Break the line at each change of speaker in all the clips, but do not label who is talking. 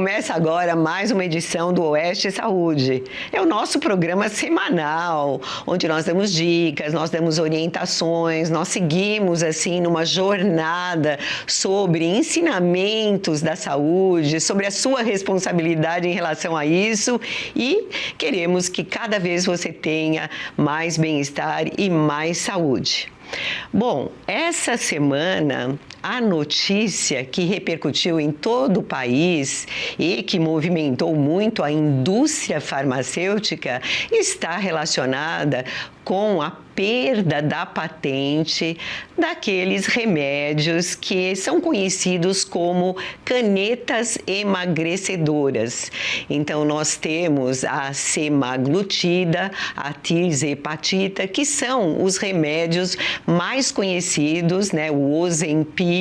Começa agora mais uma edição do Oeste Saúde. É o nosso programa semanal, onde nós damos dicas, nós damos orientações, nós seguimos assim numa jornada sobre ensinamentos da saúde, sobre a sua responsabilidade em relação a isso e queremos que cada vez você tenha mais bem-estar e mais saúde. Bom, essa semana a notícia que repercutiu em todo o país e que movimentou muito a indústria farmacêutica está relacionada com a perda da patente daqueles remédios que são conhecidos como canetas emagrecedoras. Então, nós temos a semaglutida, a tirzepatida, que são os remédios mais conhecidos, né? O Ozempic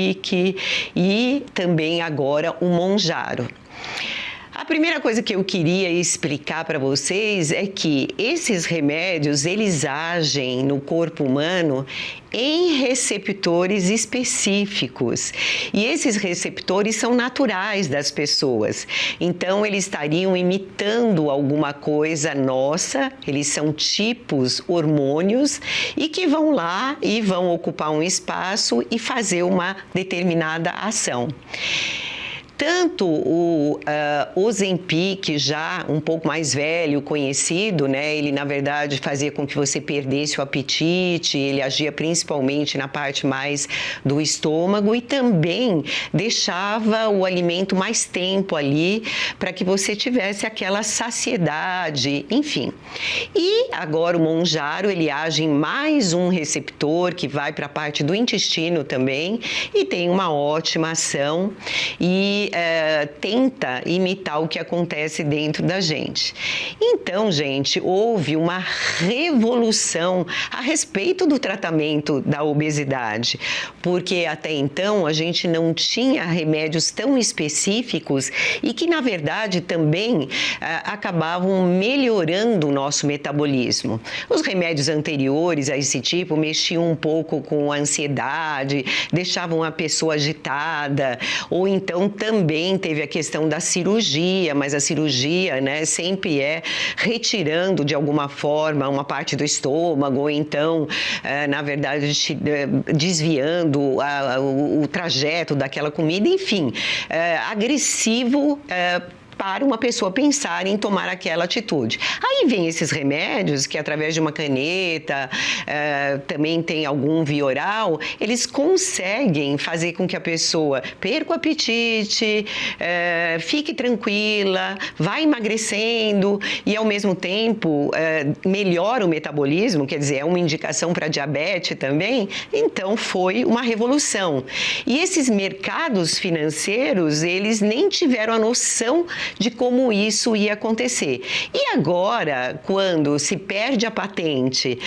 e também agora o Mounjaro. A primeira coisa que eu queria explicar para vocês é que esses remédios, eles agem no corpo humano em receptores específicos. E esses receptores são naturais das pessoas. Então, eles estariam imitando alguma coisa nossa, eles são tipos hormônios e que vão lá e vão ocupar um espaço e fazer uma determinada ação. Tanto o Ozempic, já um pouco mais velho, conhecido, né? Ele, na verdade, fazia com que você perdesse o apetite, ele agia principalmente na parte mais do estômago e também deixava o alimento mais tempo ali para que você tivesse aquela saciedade, enfim. E agora o Mounjaro, ele age em mais um receptor que vai para a parte do intestino também e tem uma ótima ação e tenta imitar o que acontece dentro da gente. Então, gente, houve uma revolução a respeito do tratamento da obesidade, porque até então a gente não tinha remédios tão específicos e que, na verdade, também acabavam melhorando o nosso metabolismo. Os remédios anteriores a esse tipo mexiam um pouco com a ansiedade, deixavam a pessoa agitada, ou então também teve a questão da cirurgia, mas a cirurgia, né, sempre é retirando de alguma forma uma parte do estômago, ou então, na verdade, desviando o trajeto daquela comida, enfim, agressivo para uma pessoa pensar em tomar aquela atitude. Aí vem esses remédios que, através de uma caneta, também tem algum via oral, eles conseguem fazer com que a pessoa perca o apetite, fique tranquila, vá emagrecendo e, ao mesmo tempo, melhora o metabolismo, quer dizer, é uma indicação para diabetes também. Então, foi uma revolução. E esses mercados financeiros, eles nem tiveram a noção de como isso ia acontecer. E agora, quando se perde a patente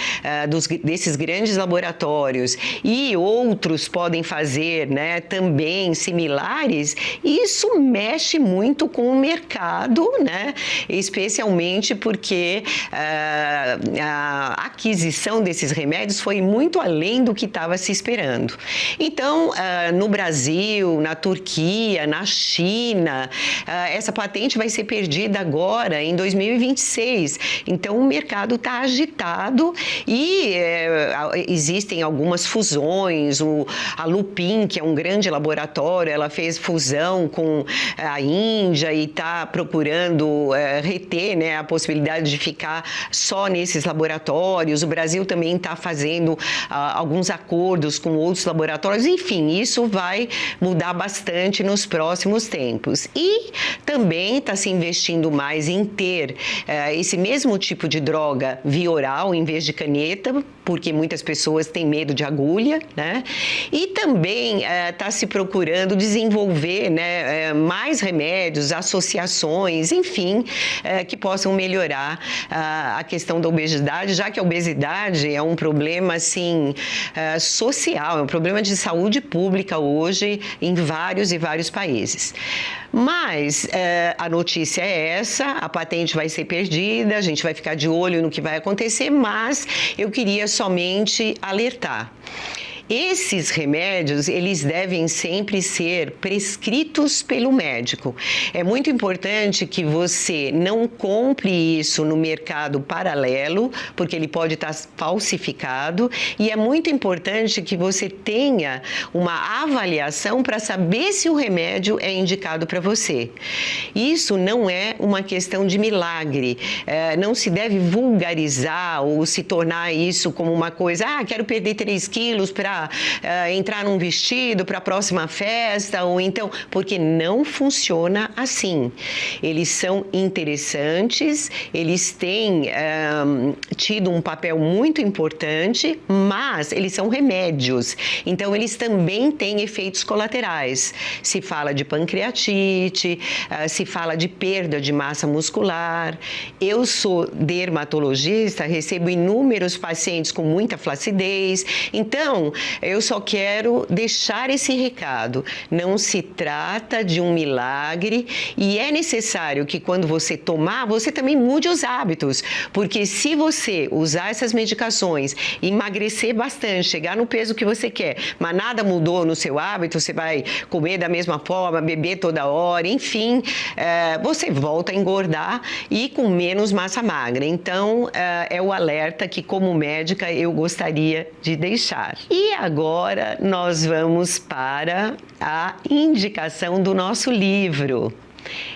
desses grandes laboratórios e outros podem fazer, né, também similares, isso mexe muito com o mercado, né, especialmente porque a aquisição desses remédios foi muito além do que estava se esperando. Então, no Brasil, na Turquia, na China, essa patente vai ser perdida agora em 2026. Então, o mercado está agitado e existem algumas fusões. A Lupin, que é um grande laboratório, ela fez fusão com a Índia e está procurando reter, né, a possibilidade de ficar só nesses laboratórios. O Brasil também está fazendo alguns acordos com outros laboratórios. Enfim, isso vai mudar bastante nos próximos tempos. E também está se investindo mais em ter esse mesmo tipo de droga via oral em vez de caneta, porque muitas pessoas têm medo de agulha, né? E também está se procurando desenvolver, né, mais remédios, associações, enfim, que possam melhorar a questão da obesidade, já que a obesidade é um problema, assim, social, é um problema de saúde pública hoje em vários e vários países. Mas a notícia é essa, a patente vai ser perdida, a gente vai ficar de olho no que vai acontecer, mas eu queria somente alertar. Esses remédios, eles devem sempre ser prescritos pelo médico. É muito importante que você não compre isso no mercado paralelo, porque ele pode estar falsificado, e é muito importante que você tenha uma avaliação para saber se o remédio é indicado para você. Isso não é uma questão de milagre, não se deve vulgarizar ou se tornar isso como uma coisa, quero perder 3 quilos para entrar num vestido para a próxima festa, ou então, porque não funciona assim. Eles são interessantes, eles têm tido um papel muito importante, mas eles são remédios, então eles também têm efeitos colaterais. Se fala de pancreatite, se fala de perda de massa muscular. Eu sou dermatologista, recebo inúmeros pacientes com muita flacidez, então eu só quero deixar esse recado. Não se trata de um milagre e é necessário que quando você tomar, você também mude os hábitos, porque se você usar essas medicações, emagrecer bastante, chegar no peso que você quer, mas nada mudou no seu hábito, você vai comer da mesma forma, beber toda hora, enfim, você volta a engordar e com menos massa magra. Então, é o alerta que como médica eu gostaria de deixar. E agora nós vamos para a indicação do nosso livro.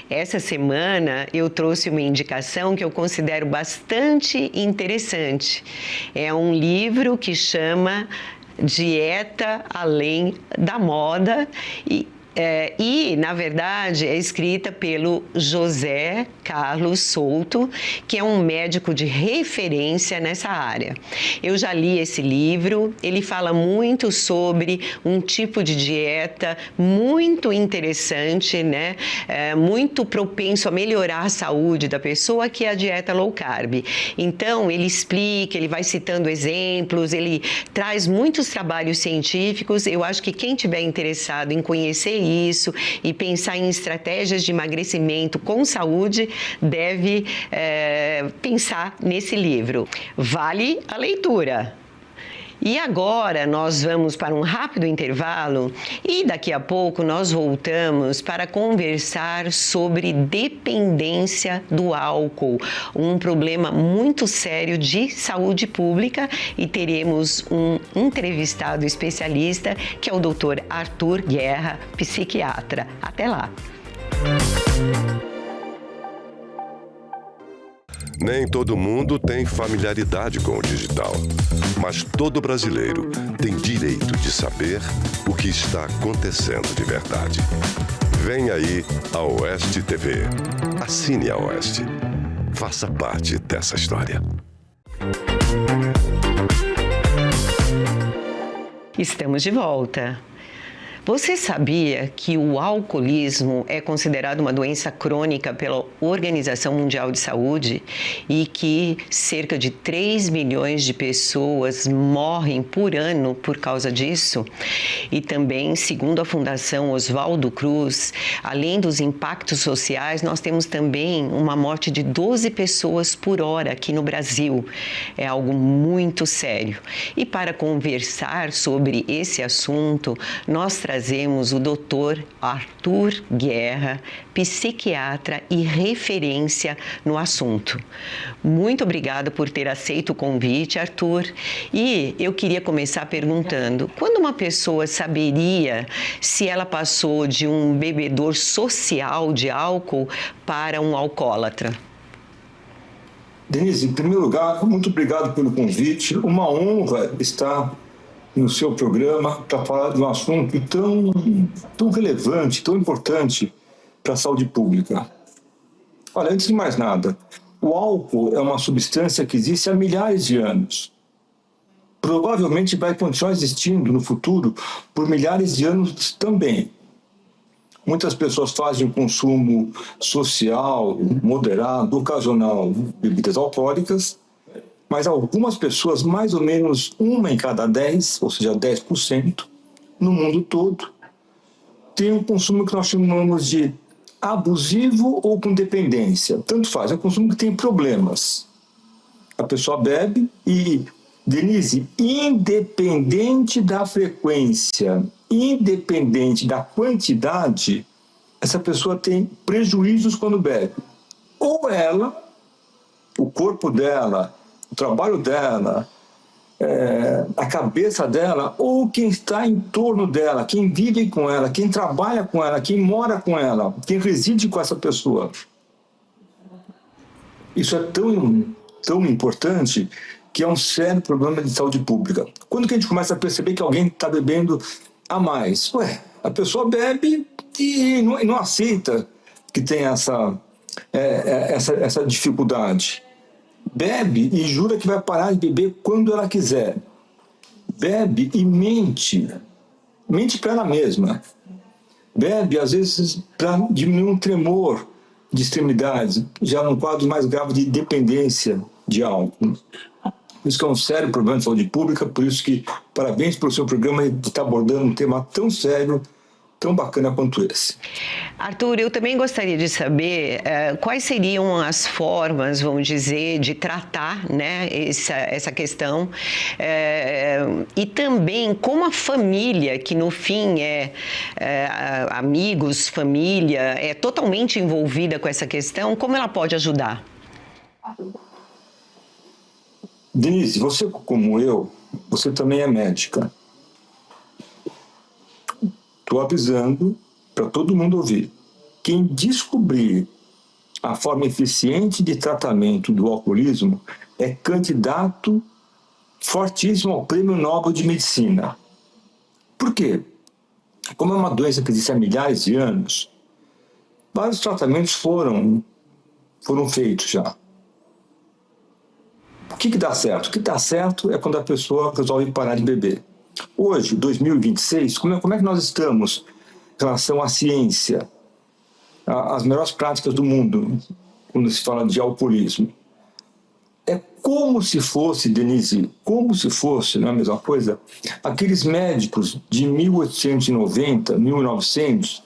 Essa semana eu trouxe uma indicação que eu considero bastante interessante. É um livro que chama Dieta Além da Moda e, na verdade, é escrita pelo José Carlos Souto, que é um médico de referência nessa área. Eu já li esse livro, ele fala muito sobre um tipo de dieta muito interessante, né? Muito propenso a melhorar a saúde da pessoa, que é a dieta low carb. Então, ele explica, ele vai citando exemplos, ele traz muitos trabalhos científicos. Eu acho que quem tiver interessado em conhecer isso e pensar em estratégias de emagrecimento com saúde deve pensar nesse livro. Vale a leitura! E agora nós vamos para um rápido intervalo e daqui a pouco nós voltamos para conversar sobre dependência do álcool, um problema muito sério de saúde pública, e teremos um entrevistado especialista que é o Dr. Arthur Guerra, psiquiatra. Até lá!
Nem todo mundo tem familiaridade com o digital, mas todo brasileiro tem direito de saber o que está acontecendo de verdade. Vem aí a Oeste TV. Assine a Oeste. Faça parte dessa história.
Estamos de volta. Você sabia que o alcoolismo é considerado uma doença crônica pela Organização Mundial de Saúde e que cerca de 3 milhões de pessoas morrem por ano por causa disso? E também, segundo a Fundação Oswaldo Cruz, além dos impactos sociais, nós temos também uma morte de 12 pessoas por hora aqui no Brasil. É algo muito sério. E para conversar sobre esse assunto, nós trazemos o Dr. Arthur Guerra, psiquiatra e referência no assunto. Muito obrigada por ter aceito o convite, Arthur. E eu queria começar perguntando, quando uma pessoa saberia se ela passou de um bebedor social de álcool para um alcoólatra?
Denise, em primeiro lugar, muito obrigado pelo convite. Uma honra estar no seu programa para falar de um assunto tão relevante, tão importante para a saúde pública. Olha, antes de mais nada, o álcool é uma substância que existe há milhares de anos. Provavelmente vai continuar existindo no futuro por milhares de anos também. Muitas pessoas fazem o consumo social, moderado, ocasional de bebidas alcoólicas, mas algumas pessoas, mais ou menos 1 em cada 10, ou seja, 10%, no mundo todo, tem um consumo que nós chamamos de abusivo ou com dependência. Tanto faz, é um consumo que tem problemas. A pessoa bebe e Denise, independente da frequência, independente da quantidade, essa pessoa tem prejuízos quando bebe. Ou ela, o corpo dela, o trabalho dela, a cabeça dela, ou quem está em torno dela, quem vive com ela, quem trabalha com ela, quem mora com ela, quem reside com essa pessoa. Isso é tão importante que é um sério problema de saúde pública. Quando que a gente começa a perceber que alguém está bebendo a mais? A pessoa bebe e não aceita que tem essa dificuldade. Bebe e jura que vai parar de beber quando ela quiser. Bebe e mente para ela mesma. Bebe, às vezes, para diminuir um tremor de extremidades, já num quadro mais grave de dependência de álcool. Isso que é um sério problema de saúde pública, por isso que parabéns pelo seu programa de estar abordando um tema tão sério, tão bacana quanto esse.
Arthur, eu também gostaria de saber quais seriam as formas, vamos dizer, de tratar, né, essa questão e também como a família, que no fim amigos, família, é totalmente envolvida com essa questão, como ela pode ajudar?
Denise, você como eu, você também é médica. Estou avisando para todo mundo ouvir. Quem descobrir a forma eficiente de tratamento do alcoolismo é candidato fortíssimo ao Prêmio Nobel de Medicina. Por quê? Como é uma doença que existe há milhares de anos, vários tratamentos foram feitos já. O que dá certo? O que dá certo é quando a pessoa resolve parar de beber. Hoje, 2026, como é que nós estamos em relação à ciência, às melhores práticas do mundo, quando se fala de alcoolismo? É como se fosse, Denise, como se fosse, não é a mesma coisa, aqueles médicos de 1890, 1900,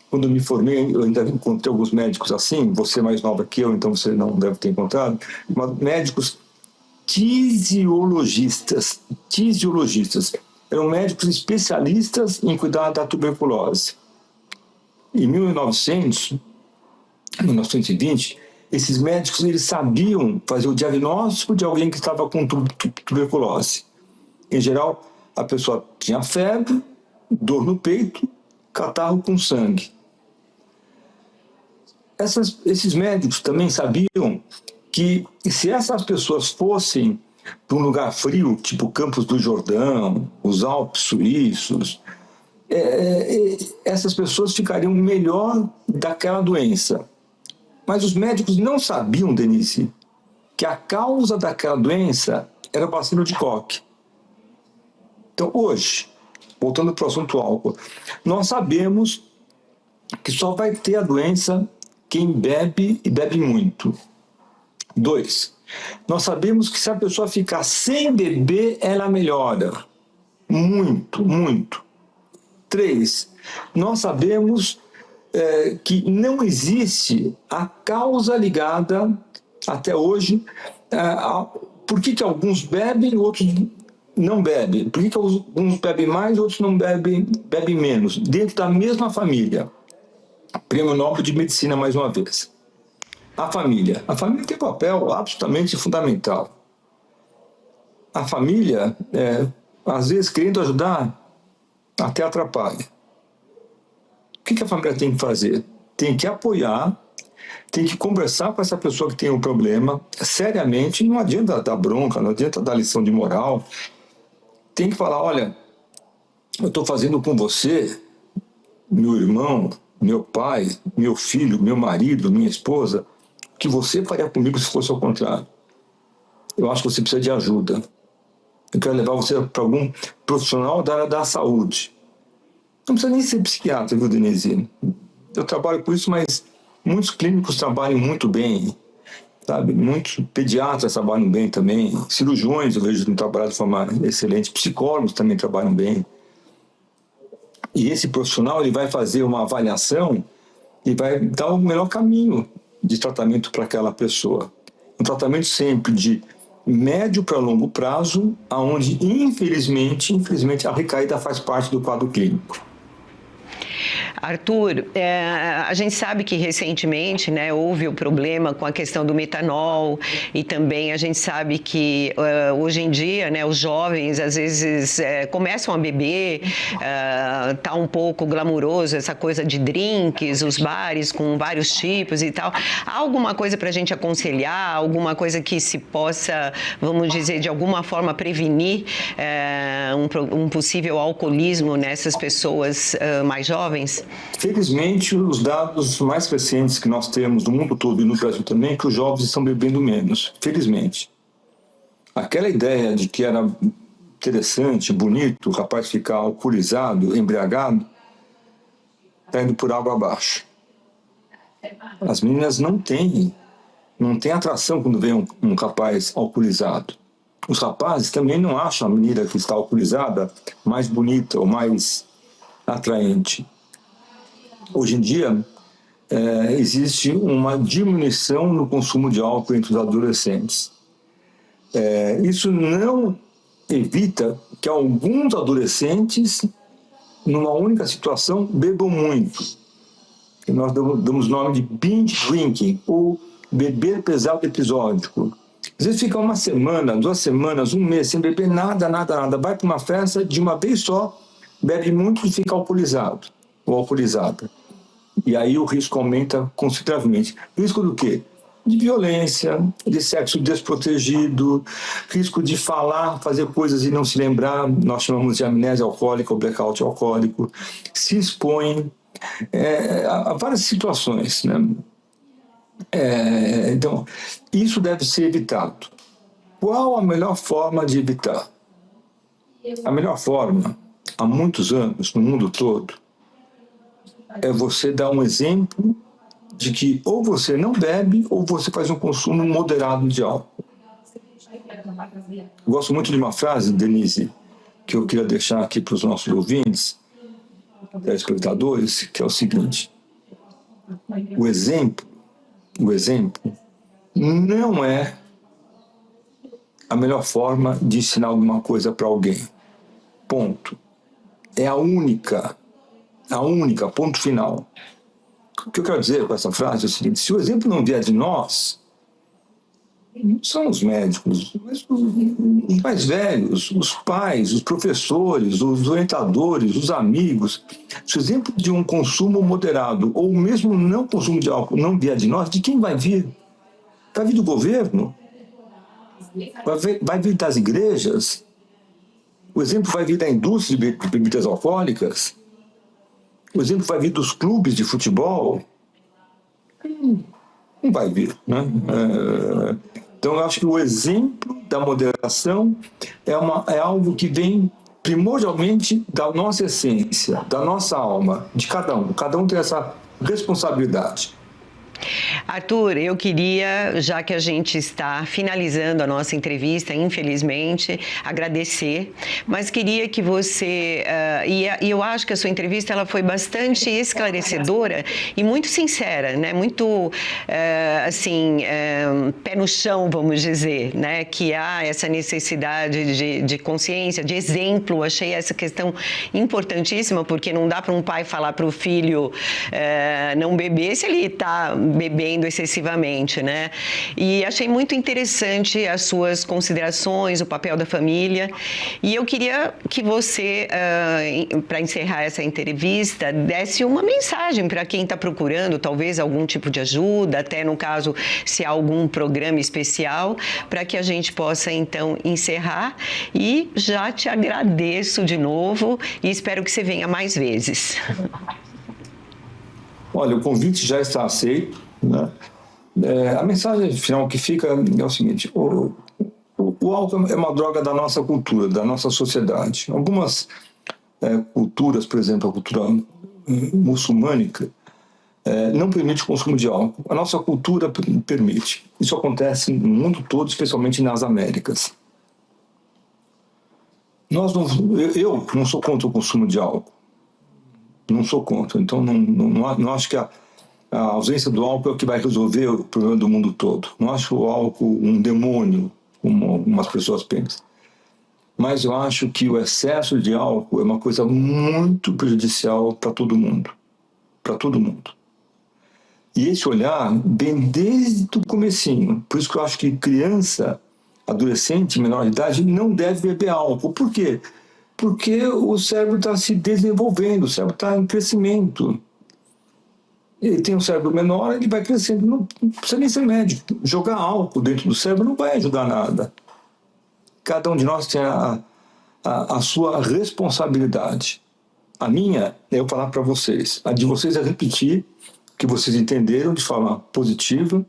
quando eu me formei, eu ainda encontrei alguns médicos assim, você é mais nova que eu, então você não deve ter encontrado, mas médicos tisiologistas, eram médicos especialistas em cuidar da tuberculose. Em 1920, esses médicos eles sabiam fazer o diagnóstico de alguém que estava com tuberculose. Em geral, a pessoa tinha febre, dor no peito, catarro com sangue. Esses médicos também sabiam que se essas pessoas fossem para um lugar frio, tipo Campos do Jordão, os Alpes suíços, essas pessoas ficariam melhor daquela doença. Mas os médicos não sabiam, Denise, que a causa daquela doença era o bacilo de Koch. Então, hoje, voltando para o assunto álcool, nós sabemos que só vai ter a doença quem bebe e bebe muito. 2, nós sabemos que se a pessoa ficar sem beber, ela melhora. Muito, muito. 3, nós sabemos que não existe a causa ligada, até hoje, por que alguns bebem e outros não bebem. Por que alguns bebem mais e outros não bebem menos. Dentro da mesma família. Prêmio Nobel de Medicina, mais uma vez. A família tem um papel absolutamente fundamental. A família, às vezes, querendo ajudar, até atrapalha. O que a família tem que fazer? Tem que apoiar, tem que conversar com essa pessoa que tem um problema, seriamente, não adianta dar bronca, não adianta dar lição de moral. Tem que falar, olha, eu estou fazendo com você, meu irmão, meu pai, meu filho, meu marido, minha esposa, que você faria comigo se fosse ao contrário. Eu acho que você precisa de ajuda. Eu quero levar você para algum profissional da área da saúde. Não precisa nem ser psiquiatra, viu, Denise? Eu trabalho com isso, mas muitos clínicos trabalham muito bem, sabe? Muitos pediatras trabalham bem também. Cirurgiões, eu vejo, trabalham de forma excelente. Psicólogos também trabalham bem. E esse profissional ele vai fazer uma avaliação e vai dar o melhor caminho de tratamento para aquela pessoa. Um tratamento sempre de médio para longo prazo, aonde infelizmente a recaída faz parte do quadro clínico.
Arthur, a gente sabe que recentemente, né, houve o problema com a questão do metanol e também a gente sabe que hoje em dia, né, os jovens às vezes começam a beber, tá um pouco glamuroso essa coisa de drinks, os bares com vários tipos e tal. Há alguma coisa para a gente aconselhar, alguma coisa que se possa, vamos dizer, de alguma forma prevenir um possível alcoolismo nessas pessoas mais jovens?
Felizmente, os dados mais recentes que nós temos no mundo todo e no Brasil também é que os jovens estão bebendo menos, felizmente. Aquela ideia de que era interessante, bonito, o rapaz ficar alcoolizado, embriagado, está indo por água abaixo. As meninas não têm atração quando vem um rapaz alcoolizado. Os rapazes também não acham a menina que está alcoolizada mais bonita ou mais atraente. Hoje em dia, existe uma diminuição no consumo de álcool entre os adolescentes. Isso não evita que alguns adolescentes, numa única situação, bebam muito. Nós damos nome de binge drinking, ou beber pesado episódico. Às vezes fica uma semana, 2 semanas, 1 mês sem beber nada. Vai para uma festa, de uma vez só, bebe muito e fica alcoolizado ou alcoolizada. E aí o risco aumenta consideravelmente. Risco do quê? De violência, de sexo desprotegido, risco de falar, fazer coisas e não se lembrar, nós chamamos de amnésia alcoólica ou blackout alcoólico, se expõe a várias situações, né? Então, isso deve ser evitado. Qual a melhor forma de evitar? A melhor forma, há muitos anos, no mundo todo, é você dar um exemplo de que ou você não bebe ou você faz um consumo moderado de álcool. Gosto muito de uma frase, Denise, que eu queria deixar aqui para os nossos ouvintes, telespectadores, que é o seguinte: o exemplo não é a melhor forma de ensinar alguma coisa para alguém. Ponto. É a única, ponto final. O que eu quero dizer com essa frase é o seguinte: se o exemplo não vier de nós, não são os médicos, mas os mais velhos, os pais, os professores, os orientadores, os amigos, se o exemplo de um consumo moderado ou mesmo não consumo de álcool não vier de nós, de quem vai vir? Vai vir do governo? Vai vir das igrejas? O exemplo vai vir da indústria de bebidas alcoólicas? O exemplo vai vir dos clubes de futebol? Não vai vir, né? Então, eu acho que o exemplo da moderação é algo que vem primordialmente da nossa essência, da nossa alma, de cada um. Cada um tem essa responsabilidade.
Arthur, eu queria, já que a gente está finalizando a nossa entrevista, infelizmente, agradecer, mas queria que você, e eu acho que a sua entrevista ela foi bastante esclarecedora e muito sincera, né? Muito, pé no chão, vamos dizer, né? Que há essa necessidade de consciência, de exemplo. Achei essa questão importantíssima, porque não dá para um pai falar para o filho não beber se ele está bebendo excessivamente, né? E achei muito interessante as suas considerações, o papel da família. E eu queria que você, para encerrar essa entrevista, desse uma mensagem para quem está procurando, talvez, algum tipo de ajuda, até no caso, se há algum programa especial, para que a gente possa, então, encerrar. E já te agradeço de novo e espero que você venha mais vezes.
Olha, o convite já está aceito, né? A mensagem final que fica é o seguinte: o álcool é uma droga da nossa cultura, da nossa sociedade. Algumas culturas, por exemplo, a cultura muçulmânica, não permite o consumo de álcool. A nossa cultura permite. Isso acontece no mundo todo, especialmente nas Américas. Eu não sou contra o consumo de álcool. Não sou contra. Então, não acho que a ausência do álcool é o que vai resolver o problema do mundo todo. Não acho o álcool um demônio. como algumas pessoas pensam. Mas eu acho que o excesso de álcool é uma coisa muito prejudicial para todo mundo. Para todo mundo. E esse olhar vem desde o comecinho. Por isso que eu acho que criança, adolescente, menor de idade, não deve beber álcool. Por quê? Porque o cérebro está se desenvolvendo, o cérebro está em crescimento. Ele tem um cérebro menor, ele vai crescendo. Não precisa nem ser médico. Jogar álcool dentro do cérebro não vai ajudar nada. Cada um de nós tem a sua responsabilidade. A minha é eu falar para vocês. A de vocês é repetir o que vocês entenderam de forma positiva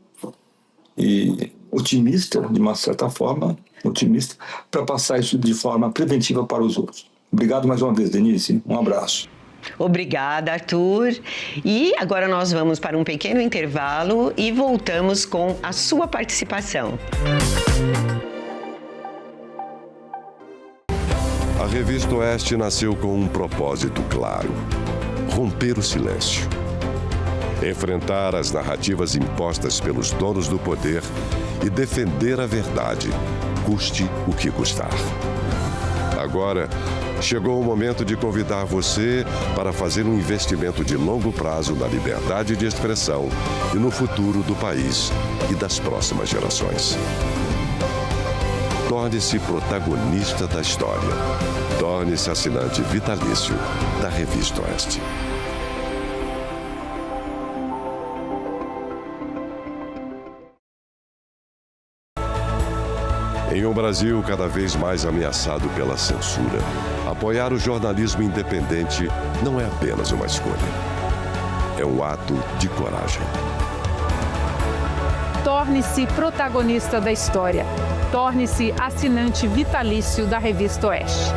e otimista, de uma certa forma, otimista, para passar isso de forma preventiva para os outros. Obrigado mais uma vez, Denise. Um abraço.
Obrigada, Arthur. E agora nós vamos para um pequeno intervalo e voltamos com a sua participação.
A Revista Oeste nasceu com um propósito claro: romper o silêncio. Enfrentar as narrativas impostas pelos donos do poder e defender a verdade, custe o que custar. Agora, chegou o momento de convidar você para fazer um investimento de longo prazo na liberdade de expressão e no futuro do país e das próximas gerações. Torne-se protagonista da história. Torne-se assinante vitalício da Revista Oeste. Em um Brasil cada vez mais ameaçado pela censura, apoiar o jornalismo independente não é apenas uma escolha. É um ato de coragem.
Torne-se protagonista da história. Torne-se assinante vitalício da Revista Oeste.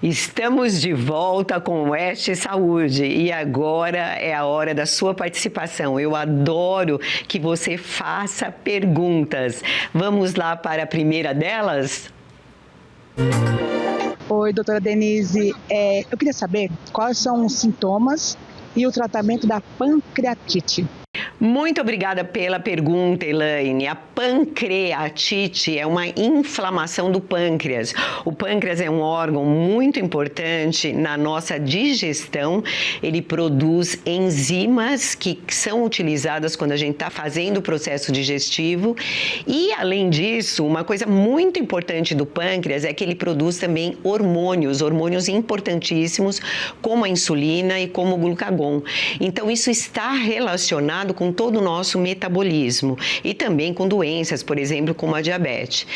Estamos de volta com o Oeste Saúde e agora é a hora da sua participação. Eu adoro que você faça perguntas. Vamos lá para a primeira delas?
Oi, doutora Denise. Eu queria saber quais são os sintomas e o tratamento da pancreatite.
Muito obrigada pela pergunta, Elaine. A pancreatite é uma inflamação do pâncreas. O pâncreas é um órgão muito importante na nossa digestão. Ele produz enzimas que são utilizadas quando a gente está fazendo o processo digestivo. E, além disso, uma coisa muito importante do pâncreas é que ele produz também hormônios importantíssimos, como a insulina e como o glucagon. Então, isso está relacionado com todo o nosso metabolismo e também com doenças, por exemplo, como a diabetes.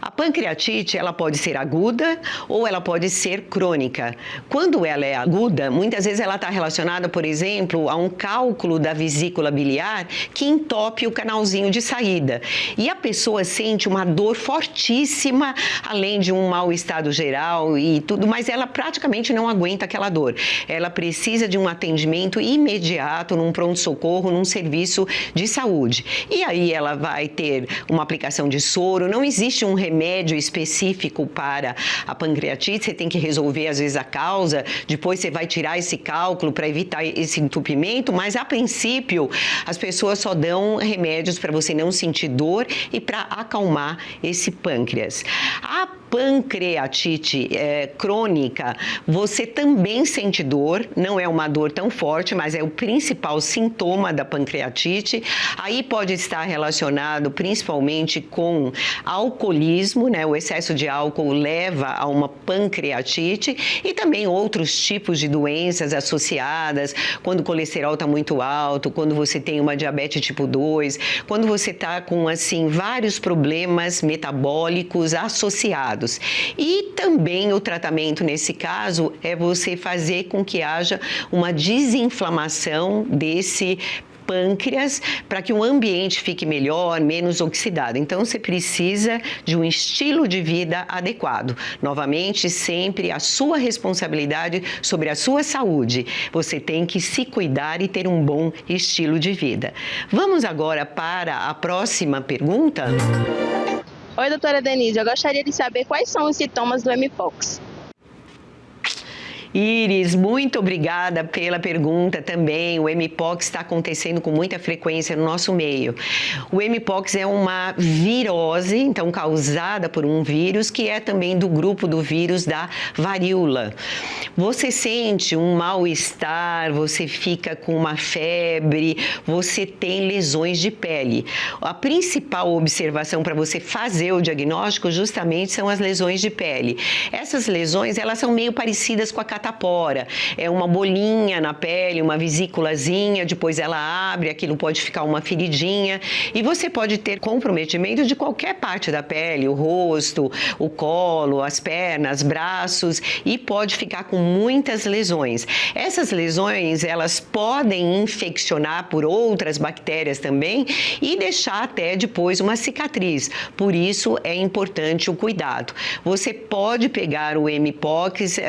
A pancreatite, ela pode ser aguda ou ela pode ser crônica. Quando ela é aguda, muitas vezes ela está relacionada, por exemplo, a um cálculo da vesícula biliar que entope o canalzinho de saída. E a pessoa sente uma dor fortíssima, além de um mal-estado geral e tudo, mas ela praticamente não aguenta aquela dor. Ela precisa de um atendimento imediato, num pronto-socorro, num serviço de saúde. E aí ela vai ter uma aplicação de soro, não existe um remédio específico para a pancreatite, você tem que resolver às vezes a causa, depois você vai tirar esse cálculo para evitar esse entupimento, mas a princípio as pessoas só dão remédios para você não sentir dor e para acalmar esse pâncreas. A pancreatite crônica, você também sente dor, não é uma dor tão forte, mas é o principal sintoma da pancreatite. Aí pode estar relacionado principalmente com alcoolismo, né? O excesso de álcool leva a uma pancreatite e também outros tipos de doenças associadas, quando o colesterol está muito alto, quando você tem uma diabetes tipo 2, quando você está com, assim, vários problemas metabólicos associados. E também o tratamento nesse caso é você fazer com que haja uma desinflamação desse pâncreas para que o ambiente fique melhor, menos oxidado. Então, você precisa de um estilo de vida adequado. Novamente, sempre a sua responsabilidade sobre a sua saúde. Você tem que se cuidar e ter um bom estilo de vida. Vamos agora para a próxima pergunta?
Oi, doutora Denise, eu gostaria de saber quais são os sintomas do mpox.
Iris, muito obrigada pela pergunta também. O mpox está acontecendo com muita frequência no nosso meio. O mpox é uma virose, então causada por um vírus, que é também do grupo do vírus da varíola. Você sente um mal-estar, você fica com uma febre, você tem lesões de pele. A principal observação para você fazer o diagnóstico justamente são as lesões de pele. Essas lesões, elas são meio parecidas com a catapora. É uma bolinha na pele, uma vesículazinha, depois ela abre, aquilo pode ficar uma feridinha e você pode ter comprometimento de qualquer parte da pele, o rosto, o colo, as pernas, braços e pode ficar com muitas lesões. Essas lesões, elas podem infeccionar por outras bactérias também e deixar até depois uma cicatriz. Por isso é importante o cuidado. Você pode pegar o mpox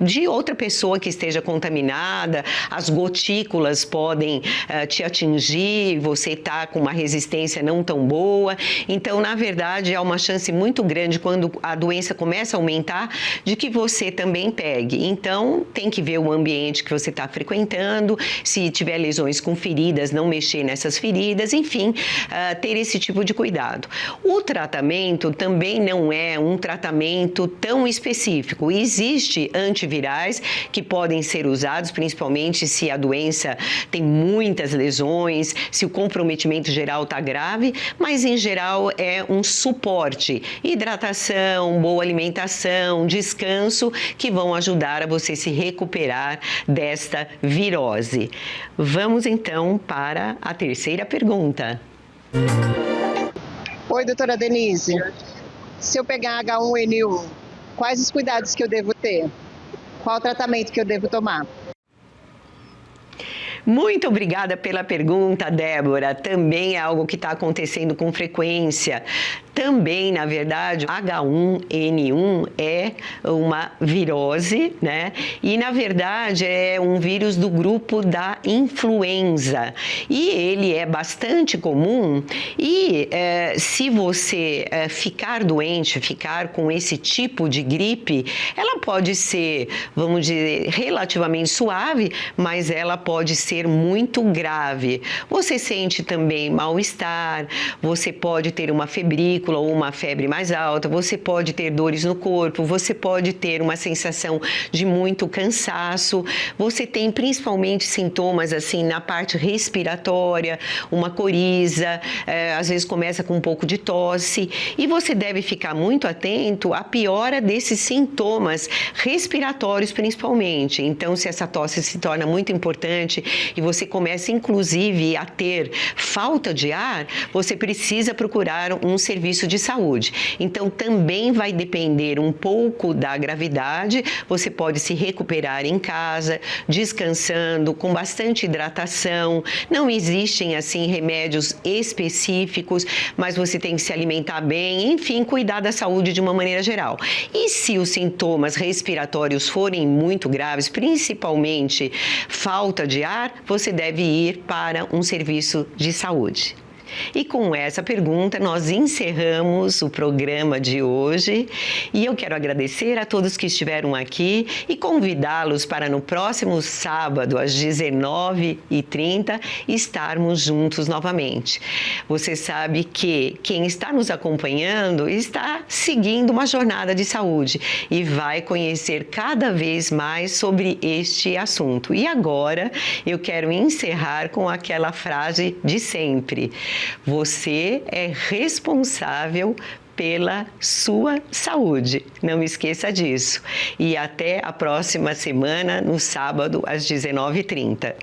de outra pessoa que esteja contaminada, as gotículas podem te atingir, você está com uma resistência não tão boa. Então, na verdade, há uma chance muito grande quando a doença começa a aumentar de que você também pegue. Então, tem que ver o ambiente que você está frequentando, se tiver lesões com feridas, não mexer nessas feridas, enfim, ter esse tipo de cuidado. O tratamento também não é um tratamento tão específico. Existe antivirais que podem ser usados, principalmente se a doença tem muitas lesões, se o comprometimento geral está grave, mas em geral é um suporte, hidratação, boa alimentação, descanso, que vão ajudar a você se recuperar desta virose. Vamos então para a terceira pergunta.
Oi, doutora Denise. Se eu pegar H1N1, quais os cuidados que eu devo ter? Qual o tratamento que eu devo tomar?
Muito obrigada pela pergunta, Débora. Também é algo que está acontecendo com frequência. Também, na verdade, H1N1 é uma virose, né? E, na verdade, é um vírus do grupo da influenza. E ele é bastante comum e se você ficar doente, ficar com esse tipo de gripe, ela pode ser, vamos dizer, relativamente suave, mas ela pode ser muito grave. Você sente também mal-estar, você pode ter uma febrícula ou uma febre mais alta, você pode ter dores no corpo, você pode ter uma sensação de muito cansaço, você tem principalmente sintomas assim na parte respiratória, uma coriza, às vezes começa com um pouco de tosse e você deve ficar muito atento à piora desses sintomas respiratórios principalmente. Então, se essa tosse se torna muito importante e você começa inclusive a ter falta de ar, você precisa procurar um serviço de saúde. Então, também vai depender um pouco da gravidade, você pode se recuperar em casa, descansando, com bastante hidratação, não existem assim remédios específicos, mas você tem que se alimentar bem, enfim, cuidar da saúde de uma maneira geral. E se os sintomas respiratórios forem muito graves, principalmente falta de ar, você deve ir para um serviço de saúde. E com essa pergunta, nós encerramos o programa de hoje e eu quero agradecer a todos que estiveram aqui e convidá-los para no próximo sábado, às 19h30, estarmos juntos novamente. Você sabe que quem está nos acompanhando está seguindo uma jornada de saúde e vai conhecer cada vez mais sobre este assunto. E agora eu quero encerrar com aquela frase de sempre: você é responsável pela sua saúde. Não esqueça disso. E até a próxima semana, no sábado, às 19h30.